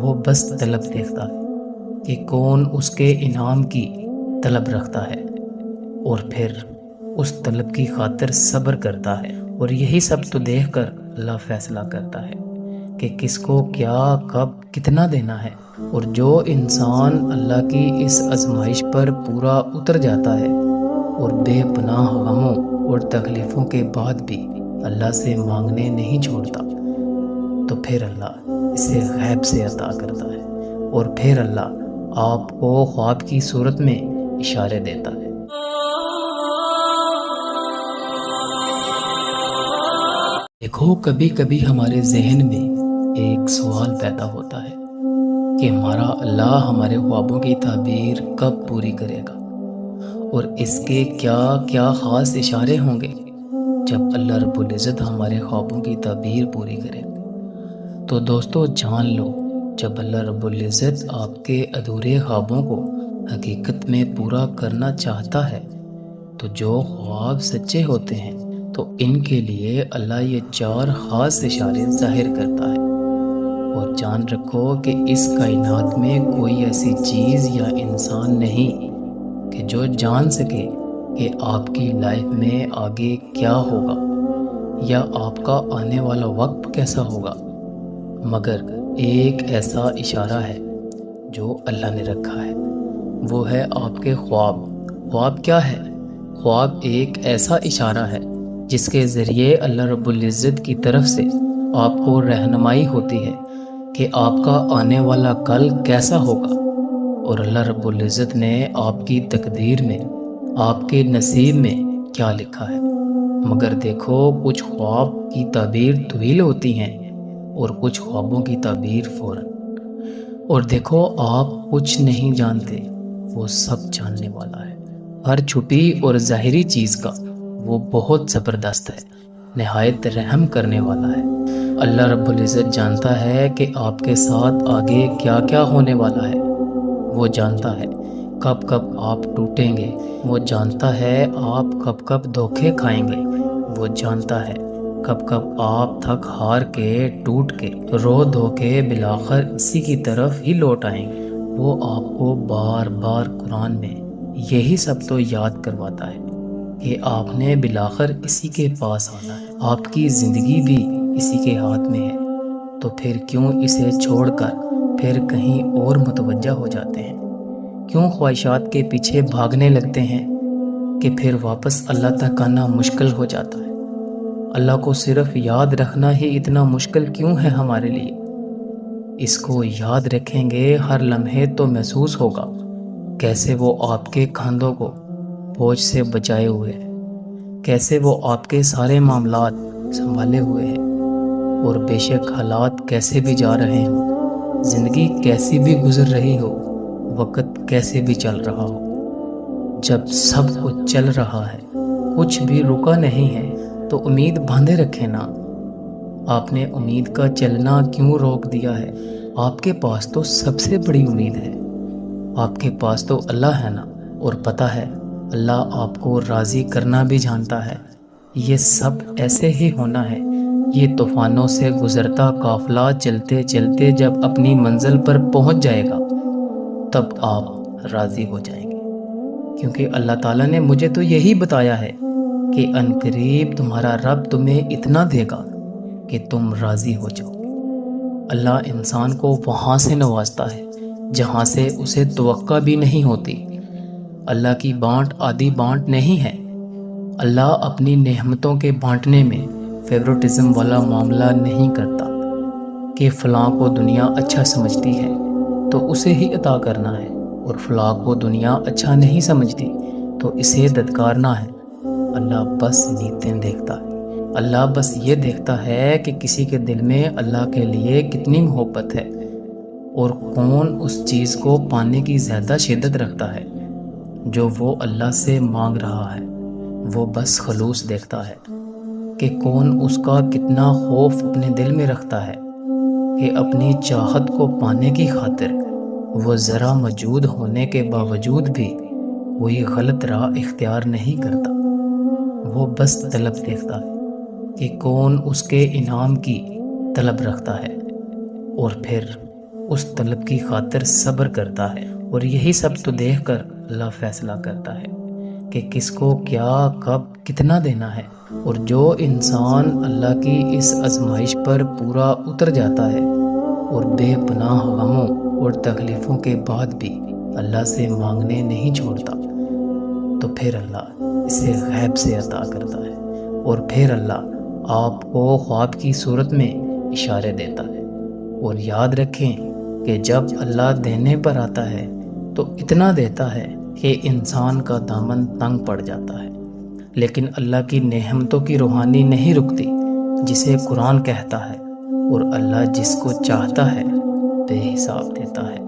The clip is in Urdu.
وہ بس طلب دیکھتا ہے کہ کون اس کے انعام کی طلب رکھتا ہے اور پھر اس طلب کی خاطر صبر کرتا ہے۔ اور یہی سب تو دیکھ کر اللہ فیصلہ کرتا ہے کہ کس کو کیا کب کتنا دینا ہے۔ اور جو انسان اللہ کی اس آزمائش پر پورا اتر جاتا ہے اور بے پناہ غموں اور تکلیفوں کے بعد بھی اللہ سے مانگنے نہیں چھوڑتا، تو پھر اللہ اسے غیب سے عطا کرتا ہے، اور پھر اللہ آپ کو خواب کی صورت میں اشارے دیتا ہے۔ دیکھو، کبھی کبھی ہمارے ذہن میں ایک سوال پیدا ہوتا ہے کہ ہمارا اللہ ہمارے خوابوں کی تعبیر کب پوری کرے گا، اور اس کے کیا کیا خاص اشارے ہوں گے جب اللہ رب العزت ہمارے خوابوں کی تعبیر پوری کرے۔ تو دوستو جان لو، جب اللہ رب العزت آپ کے ادھورے خوابوں کو حقیقت میں پورا کرنا چاہتا ہے تو جو خواب سچے ہوتے ہیں تو ان کے لیے اللہ یہ 4 خاص اشارے ظاہر کرتا ہے۔ اور جان رکھو کہ اس کائنات میں کوئی ایسی چیز یا انسان نہیں کہ جو جان سکے کہ آپ کی لائف میں آگے کیا ہوگا یا آپ کا آنے والا وقت کیسا ہوگا، مگر ایک ایسا اشارہ ہے جو اللہ نے رکھا ہے، وہ ہے آپ کے خواب۔ خواب کیا ہے؟ خواب ایک ایسا اشارہ ہے جس کے ذریعے اللہ رب العزت کی طرف سے آپ کو رہنمائی ہوتی ہے کہ آپ کا آنے والا کل کیسا ہوگا، اور اللہ رب العزت نے آپ کی تقدیر میں، آپ کے نصیب میں کیا لکھا ہے۔ مگر دیکھو، کچھ خواب کی تعبیر طویل ہوتی ہیں اور کچھ خوابوں کی تعبیر فوراً۔ اور دیکھو، آپ کچھ نہیں جانتے، وہ سب جاننے والا ہے۔ ہر چھپی اور ظاہری چیز کا وہ بہت زبردست ہے، نہایت رحم کرنے والا ہے۔ اللہ رب العزت جانتا ہے کہ آپ کے ساتھ آگے کیا کیا ہونے والا ہے، وہ جانتا ہے کب کب آپ ٹوٹیں گے، وہ جانتا ہے آپ کب کب دھوکے کھائیں گے، وہ جانتا ہے کب کب آپ تھک ہار کے ٹوٹ کے رو دھو کے بالآخر اسی کی طرف ہی لوٹ آئیں گے۔ وہ آپ کو بار بار قرآن میں یہی سب تو یاد کرواتا ہے کہ آپ نے بالآخر اسی کے پاس آنا ہے، آپ کی زندگی بھی اسی کے ہاتھ میں ہے، تو پھر کیوں اسے چھوڑ کر پھر کہیں اور متوجہ ہو جاتے ہیں؟ کیوں خواہشات کے پیچھے بھاگنے لگتے ہیں کہ پھر واپس اللہ تک آنا مشکل ہو جاتا ہے؟ اللہ کو صرف یاد رکھنا ہی اتنا مشکل کیوں ہے ہمارے لیے؟ اس کو یاد رکھیں گے ہر لمحے تو محسوس ہوگا کیسے وہ آپ کے کاندھوں کو بوجھ سے بچائے ہوئے ہے، کیسے وہ آپ کے سارے معاملات سنبھالے ہوئے ہیں، اور بے شک حالات کیسے بھی جا رہے ہوں، زندگی کیسی بھی گزر رہی ہو، وقت کیسے بھی چل رہا ہو، جب سب کچھ چل رہا ہے، کچھ بھی رکا نہیں ہے، تو امید باندھے رکھے نا۔ آپ نے امید کا چلنا کیوں روک دیا ہے؟ آپ کے پاس تو سب سے بڑی امید ہے، آپ کے پاس تو اللہ ہے نا، اور پتہ ہے اللہ آپ کو راضی کرنا بھی جانتا ہے۔ یہ سب ایسے ہی ہونا ہے، یہ طوفانوں سے گزرتا قافلہ چلتے چلتے جب اپنی منزل پر پہنچ جائے گا تب آپ راضی ہو جائیں گے، کیونکہ اللہ تعالیٰ نے مجھے تو یہی بتایا ہے کہ عنقریب تمہارا رب تمہیں اتنا دے گا کہ تم راضی ہو جاؤ۔ اللہ انسان کو وہاں سے نوازتا ہے جہاں سے اسے توقع بھی نہیں ہوتی۔ اللہ کی بانٹ آدھی بانٹ نہیں ہے۔ اللہ اپنی نعمتوں کے بانٹنے میں فیورٹزم والا معاملہ نہیں کرتا کہ فلاں کو دنیا اچھا سمجھتی ہے تو اسے ہی عطا کرنا ہے، اور فلاں کو دنیا اچھا نہیں سمجھتی تو اسے دھتکارنا ہے۔ اللہ بس نیتیں دیکھتا ہے۔ اللہ بس یہ دیکھتا ہے کہ کسی کے دل میں اللہ کے لیے کتنی محبت ہے، اور کون اس چیز کو پانے کی زیادہ شدت رکھتا ہے جو وہ اللہ سے مانگ رہا ہے۔ وہ بس خلوص دیکھتا ہے کہ کون اس کا کتنا خوف اپنے دل میں رکھتا ہے کہ اپنی چاہت کو پانے کی خاطر وہ ذرا موجود ہونے کے باوجود بھی کوئی غلط راہ اختیار نہیں کرتا۔ وہ بس طلب دیکھتا ہے کہ کون اس کے انعام کی طلب رکھتا ہے، اور پھر اس طلب کی خاطر صبر کرتا ہے، اور یہی سب تو دیکھ کر اللہ فیصلہ کرتا ہے کہ کس کو کیا کب کتنا دینا ہے۔ اور جو انسان اللہ کی اس آزمائش پر پورا اتر جاتا ہے اور بے پناہ غموں اور تکلیفوں کے بعد بھی اللہ سے مانگنے نہیں چھوڑتا، تو پھر اللہ اسے غیب سے عطا کرتا ہے، اور پھر اللہ آپ کو خواب کی صورت میں اشارے دیتا ہے۔ اور یاد رکھیں کہ جب اللہ دینے پر آتا ہے تو اتنا دیتا ہے کہ انسان کا دامن تنگ پڑ جاتا ہے، لیکن اللہ کی نعمتوں کی روحانی نہیں رکتی، جسے قرآن کہتا ہے، اور اللہ جس کو چاہتا ہے بے حساب دیتا ہے۔